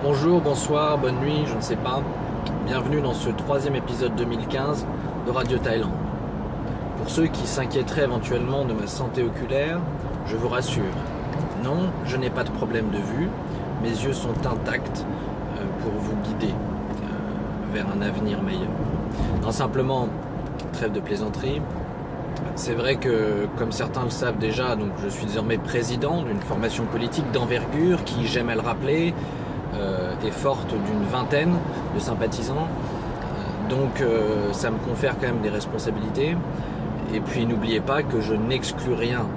Bonjour, bonsoir, bonne nuit, je ne sais pas. Bienvenue dans ce troisième épisode 2015 de Radio Thaïlande. Pour ceux qui s'inquiéteraient éventuellement de ma santé oculaire, je vous rassure. Non, je n'ai pas de problème de vue. Mes yeux sont intacts pour vous guider vers un avenir meilleur. Non, simplement, trêve de plaisanterie. C'est vrai que, comme certains le savent déjà, donc je suis désormais président d'une formation politique d'envergure qui, j'aime à le rappeler, est forte d'une vingtaine de sympathisants. Donc ça me confère quand même des responsabilités. Et puis n'oubliez pas que je n'exclus rien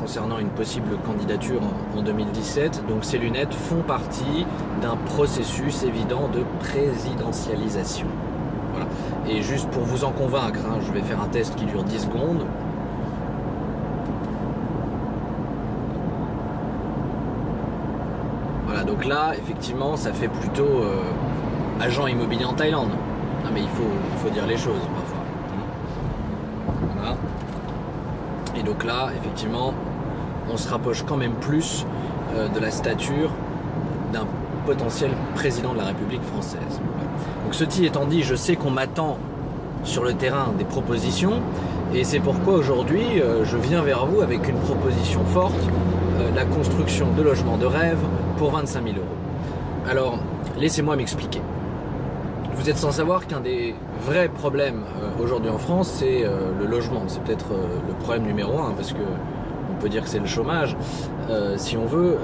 concernant une possible candidature en 2017. Donc ces lunettes font partie d'un processus évident de présidentialisation. Voilà. Et juste pour vous en convaincre, je vais faire un test qui dure 10 secondes. Voilà, donc là, effectivement, ça fait plutôt agent immobilier en Thaïlande. Non, mais il faut dire les choses parfois. Voilà. Et donc là, effectivement, on se rapproche quand même plus de la stature d'un potentiel président de la République française. Donc ceci étant dit, je sais qu'on m'attend sur le terrain des propositions et c'est pourquoi aujourd'hui je viens vers vous avec une proposition forte, la construction de logements de rêve pour 25 000 €. Alors, laissez-moi m'expliquer. Vous êtes sans savoir qu'un des vrais problèmes aujourd'hui en France, c'est le logement. C'est peut-être le problème numéro un, parce que on peut dire que c'est le chômage, si on veut,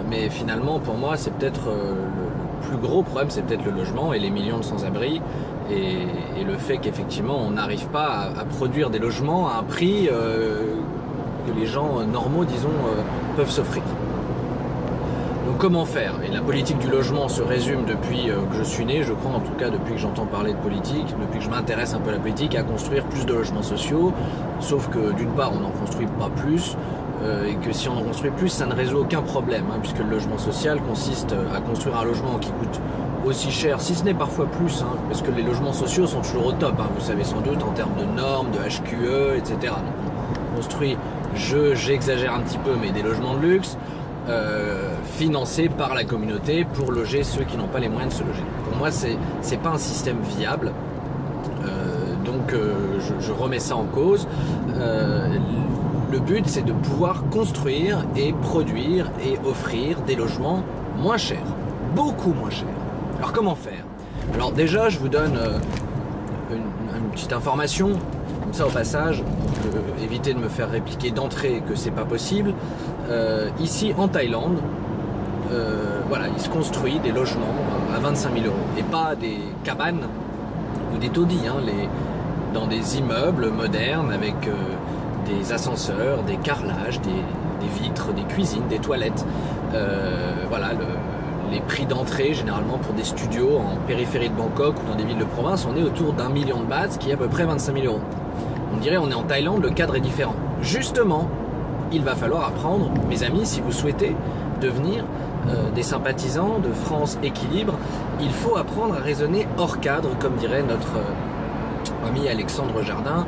mais finalement, pour moi, c'est peut-être le plus gros problème, c'est peut-être le logement et les millions de sans-abri, et le fait qu'effectivement, on n'arrive pas à produire des logements à un prix que les gens normaux, disons, peuvent s'offrir. Donc comment faire? Et la politique du logement se résume depuis que je suis né, je crois, en tout cas depuis que j'entends parler de politique, depuis que je m'intéresse un peu à la politique, à construire plus de logements sociaux, sauf que d'une part on n'en construit pas plus, et que si on en construit plus, ça ne résout aucun problème, puisque le logement social consiste à construire un logement qui coûte aussi cher, si ce n'est parfois plus, parce que les logements sociaux sont toujours au top, vous savez sans doute, en termes de normes, de HQE, etc. Donc on construit, j'exagère un petit peu, mais des logements de luxe, financés par la communauté pour loger ceux qui n'ont pas les moyens de se loger. Pour moi, c'est pas un système viable, donc je remets ça en cause. Le but, c'est de pouvoir construire et produire et offrir des logements moins chers, beaucoup moins chers. Alors comment faire? Alors déjà, je vous donne une petite information, comme ça au passage, pour éviter de me faire répliquer d'entrée que c'est pas possible. Ici en Thaïlande, voilà, il se construit des logements à 25 000 €, et pas des cabanes ou des taudis, dans des immeubles modernes avec des ascenseurs, des carrelages, des vitres, des cuisines, des toilettes. Voilà, les prix d'entrée généralement pour des studios en périphérie de Bangkok ou dans des villes de province, on est autour d'1 million de bahts, ce qui est à peu près 25 000 €. On dirait on est en Thaïlande, le cadre est différent. Justement, il va falloir apprendre, mes amis, si vous souhaitez devenir des sympathisants de France Équilibre, il faut apprendre à raisonner hors cadre, comme dirait notre ami Alexandre Jardin,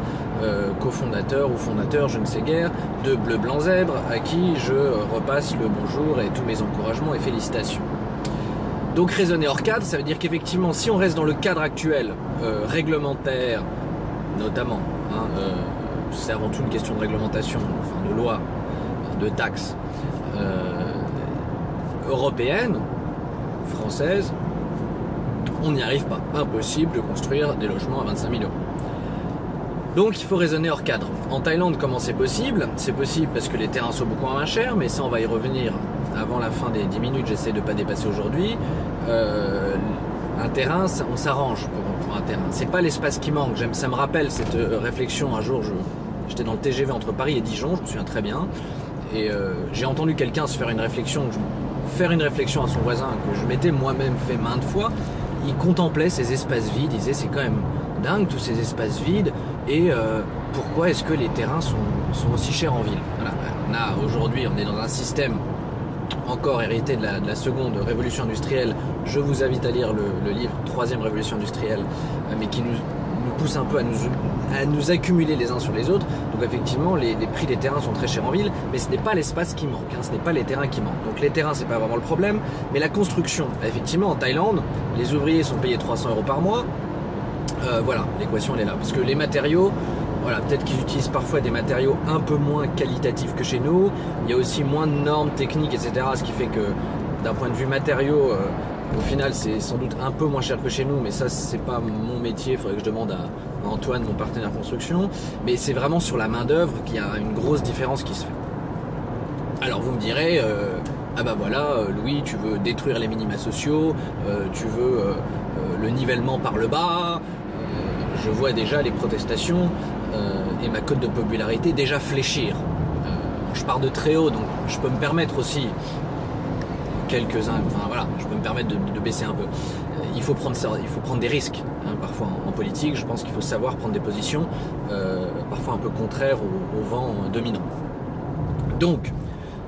cofondateur ou fondateur, je ne sais guère, de Bleu Blanc Zèbre, à qui je repasse le bonjour et tous mes encouragements et félicitations. Donc raisonner hors cadre, ça veut dire qu'effectivement, si on reste dans le cadre actuel, réglementaire notamment, c'est avant tout une question de réglementation, enfin de loi, de taxes européennes, françaises, on n'y arrive pas. Impossible de construire des logements à 25 000 €. Donc il faut raisonner hors cadre. En Thaïlande, comment c'est possible? C'est possible parce que les terrains sont beaucoup moins chers, mais ça on va y revenir avant la fin des 10 minutes, j'essaie de ne pas dépasser aujourd'hui. Un terrain, on s'arrange pour un terrain. C'est pas l'espace qui manque. Ça me rappelle cette réflexion. Un jour, j'étais dans le TGV entre Paris et Dijon, je me souviens très bien, et j'ai entendu quelqu'un se faire une réflexion à son voisin que je m'étais moi-même fait maintes fois. Il contemplait ces espaces vides, il disait c'est quand même dingue tous ces espaces vides, et pourquoi est-ce que les terrains sont aussi chers en ville? Voilà. Aujourd'hui, on est dans un système encore hérité de la seconde révolution industrielle. Je vous invite à lire le livre Troisième révolution industrielle, mais qui nous pousse un peu à nous accumuler les uns sur les autres. Donc effectivement, les prix des terrains sont très chers en ville, mais ce n'est pas l'espace qui manque, hein, ce n'est pas les terrains qui manquent. Donc les terrains, c'est pas vraiment le problème, mais la construction. Effectivement, en Thaïlande, les ouvriers sont payés 300 € par mois. Voilà, l'équation elle est là. Parce que les matériaux, voilà, peut-être qu'ils utilisent parfois des matériaux un peu moins qualitatifs que chez nous. Il y a aussi moins de normes techniques, etc. Ce qui fait que d'un point de vue matériaux, au final c'est sans doute un peu moins cher que chez nous, mais ça c'est pas mon métier, il faudrait que je demande à Antoine, mon partenaire construction. Mais c'est vraiment sur la main d'œuvre qu'il y a une grosse différence qui se fait. Alors vous me direz, ah bah voilà, Louis, tu veux détruire les minima sociaux, tu veux le nivellement par le bas. Je vois déjà les protestations et ma cote de popularité déjà fléchir. Je pars de très haut, donc je peux me permettre aussi quelques-uns, enfin voilà, je peux me permettre de baisser un peu. Il faut prendre des risques, hein, parfois en politique. Je pense qu'il faut savoir prendre des positions, parfois un peu contraires au vent dominant. Donc,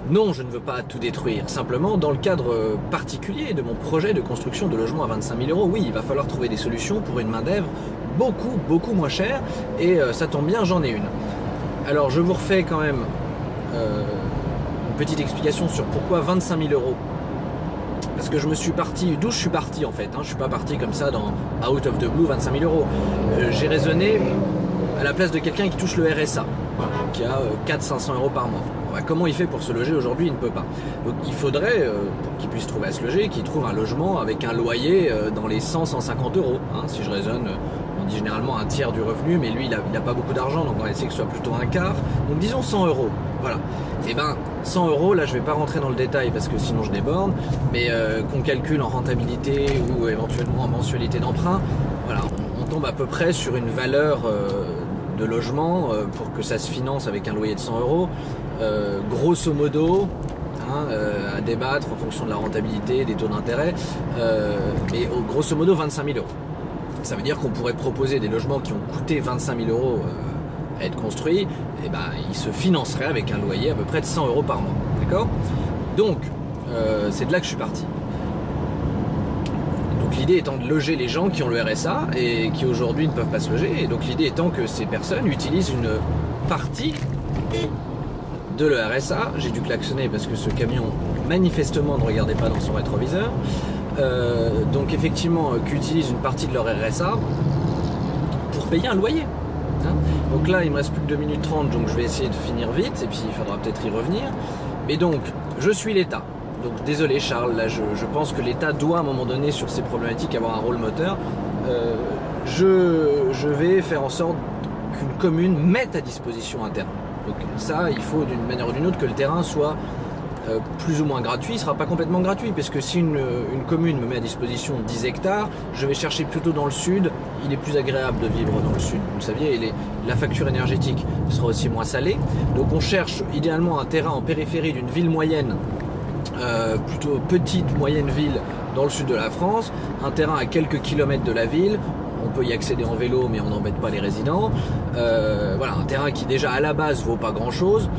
non, je ne veux pas tout détruire. Simplement, dans le cadre particulier de mon projet de construction de logements à 25 000 €, oui, il va falloir trouver des solutions pour une main-d'œuvre beaucoup moins chère. Et ça tombe bien, j'en ai une. Alors, je vous refais quand même une petite explication sur pourquoi 25 000 €. Parce que d'où je suis parti en fait. Hein, je suis pas parti comme ça dans out of the blue 25 000 €. J'ai raisonné à la place de quelqu'un qui touche le RSA, voilà, qui a 400-500 € par mois. Comment il fait pour se loger aujourd'hui? Il ne peut pas. Donc il faudrait, pour qu'il puisse trouver à se loger, qu'il trouve un logement avec un loyer dans les 100-150 €. Hein, si je raisonne, on dit généralement un tiers du revenu, mais lui il a pas beaucoup d'argent, donc on va essayer que ce soit plutôt un quart. Donc disons 100 €. Voilà. Et ben 100 €, là je vais pas rentrer dans le détail parce que sinon je déborde, mais qu'on calcule en rentabilité ou éventuellement en mensualité d'emprunt, voilà, on tombe à peu près sur une valeur de logement pour que ça se finance avec un loyer de 100 €. Grosso modo, hein, à débattre en fonction de la rentabilité, des taux d'intérêt, mais grosso modo 25 000 €. Ça veut dire qu'on pourrait proposer des logements qui ont coûté 25 000 € à être construits, et ben ils se financeraient avec un loyer à peu près de 100 € par mois. D'accord? Donc, c'est de là que je suis parti. Donc l'idée étant de loger les gens qui ont le RSA et qui aujourd'hui ne peuvent pas se loger. Et donc l'idée étant que ces personnes utilisent une partie de le RSA. J'ai dû klaxonner parce que ce camion manifestement ne regardait pas dans son rétroviseur. Donc effectivement qu'utilisent une partie de leur RSA pour payer un loyer. Hein, donc là il me reste plus que 2 minutes 30, donc je vais essayer de finir vite et puis il faudra peut-être y revenir. Mais donc je suis l'État. Donc désolé Charles, là je pense que l'État doit à un moment donné sur ces problématiques avoir un rôle moteur. Je vais faire en sorte qu'une commune mette à disposition un terrain. Donc ça, il faut d'une manière ou d'une autre que le terrain soit plus ou moins gratuit. Il ne sera pas complètement gratuit, parce que si une commune me met à disposition 10 hectares, je vais chercher plutôt dans le sud. Il est plus agréable de vivre dans le sud, vous le saviez, et la facture énergétique sera aussi moins salée. Donc on cherche idéalement un terrain en périphérie d'une ville moyenne, plutôt petite, moyenne ville dans le sud de la France, un terrain à quelques kilomètres de la ville. On peut y accéder en vélo, mais on n'embête pas les résidents. Voilà, un terrain qui déjà à la base vaut pas grand chose,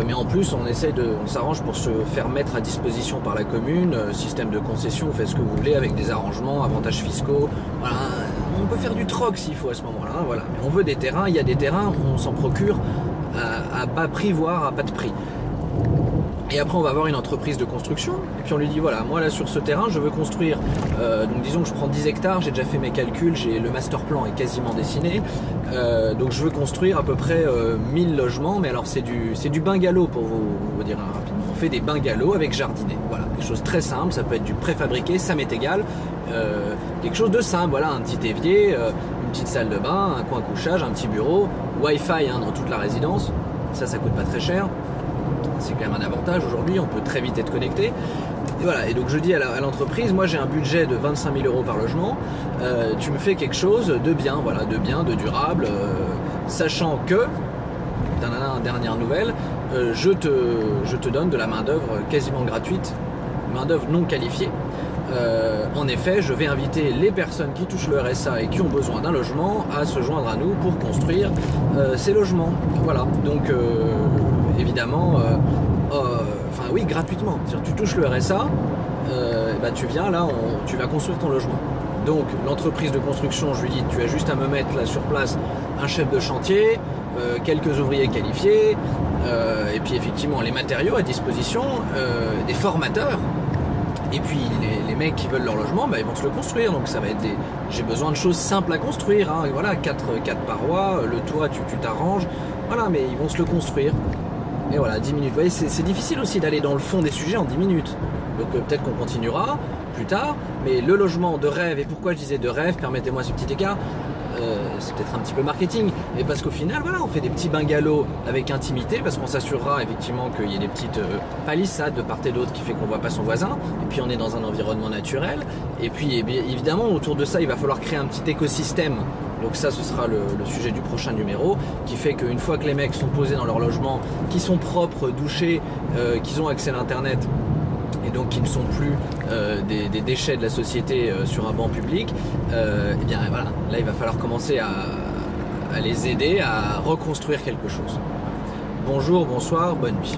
mais en plus on s'arrange pour se faire mettre à disposition par la commune, système de concession, vous faites ce que vous voulez avec des arrangements, avantages fiscaux. Voilà, on peut faire du troc s'il faut à ce moment-là. Hein, voilà. Mais on veut des terrains, il y a des terrains où on s'en procure à bas prix, voire à pas de prix. Et après on va avoir une entreprise de construction et puis on lui dit voilà, moi là sur ce terrain je veux construire, donc disons que je prends 10 hectares, j'ai déjà fait mes calculs, le master plan est quasiment dessiné, donc je veux construire à peu près 1000 logements, mais alors c'est du bungalow pour vous dire rapidement. On fait des bungalows avec jardinet, voilà, des choses très simples, ça peut être du préfabriqué, ça m'est égal, quelque chose de simple, voilà, un petit évier, une petite salle de bain, un coin couchage, un petit bureau, Wi-Fi hein, dans toute la résidence, ça coûte pas très cher. C'est quand même un avantage aujourd'hui, on peut très vite être connecté. Et voilà, et donc je dis à l'entreprise, moi j'ai un budget de 25 000 € par logement, tu me fais quelque chose de bien, voilà, de bien, de durable, sachant que, dernière nouvelle, je te donne de la main d'œuvre quasiment gratuite, main d'œuvre non qualifiée. En effet, je vais inviter les personnes qui touchent le RSA et qui ont besoin d'un logement à se joindre à nous pour construire ces logements. Voilà, donc évidemment, enfin oui, gratuitement. Tu touches le RSA, bah, tu viens là, tu vas construire ton logement. Donc l'entreprise de construction, je lui dis, tu as juste à me mettre là sur place un chef de chantier, quelques ouvriers qualifiés, et puis effectivement les matériaux à disposition, des formateurs. Et puis les mecs qui veulent leur logement, bah, ils vont se le construire. Donc ça va être j'ai besoin de choses simples à construire. Hein. Et voilà, 4 parois, le toit, tu t'arranges. Voilà, mais ils vont se le construire. Et voilà, 10 minutes. Vous voyez, c'est difficile aussi d'aller dans le fond des sujets en 10 minutes. Donc peut-être qu'on continuera plus tard. Mais le logement de rêve, et pourquoi je disais de rêve, permettez-moi ce petit écart, c'est peut-être un petit peu marketing, mais parce qu'au final, voilà, on fait des petits bungalows avec intimité, parce qu'on s'assurera effectivement qu'il y ait des petites palissades de part et d'autre qui fait qu'on ne voit pas son voisin, et puis on est dans un environnement naturel, et puis évidemment autour de ça, il va falloir créer un petit écosystème. Donc ça, ce sera le sujet du prochain numéro, qui fait qu'une fois que les mecs sont posés dans leur logement, qui sont propres, douchés, qu'ils ont accès à l'internet, et donc qui ne sont plus des déchets de la société sur un banc public, et bien voilà, là il va falloir commencer à les aider à reconstruire quelque chose. Bonjour, bonsoir, bonne nuit.